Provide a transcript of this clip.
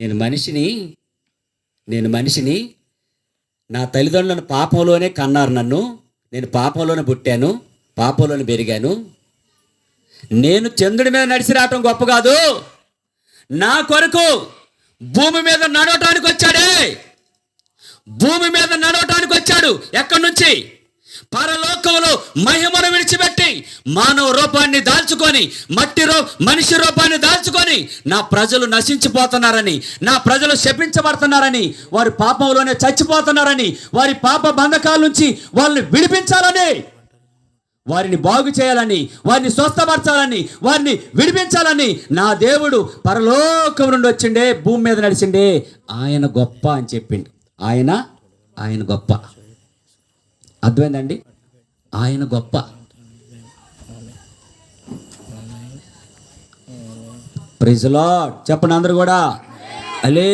నేను మనిషిని నేను మనిషిని నా తల్లిదండ్రులను పాపంలోనే కన్నారు నన్ను. నేను పాపంలోనే పుట్టాను, పాపంలోనే పెరిగాను. నేను చంద్రుడి మీద నడిచి రావటం గొప్ప కాదు. నా కొరకు భూమి మీద నడవటానికి వచ్చాడే. భూమి మీద నడవటానికి వచ్చాడు. ఎక్కడి నుంచి? పరలోకంలో మహిమను విడిచిపెట్టి మానవ రూపాన్ని దాల్చుకొని మనిషి రూపాన్ని దాల్చుకొని నా ప్రజలు నశించిపోతున్నారని, నా ప్రజలు శపించబడుతున్నారని, వారి పాపంలోనే చచ్చిపోతున్నారని, వారి పాప బంధకాల నుంచి వాళ్ళని విడిపించాలని, వారిని బాగు చేయాలని, వారిని స్వస్థపరచాలని, వారిని విడిపించాలని నా దేవుడు పరలోకం నుండి వచ్చిండే, భూమి మీద నడిచిండే. ఆయన గొప్ప అని చెప్పిండు. ఆయన గొప్ప. అర్థమైందండి? ఆయన గొప్ప. ప్రైజ్ ది లార్డ్ చెప్పండి అందరూ కూడా. అలే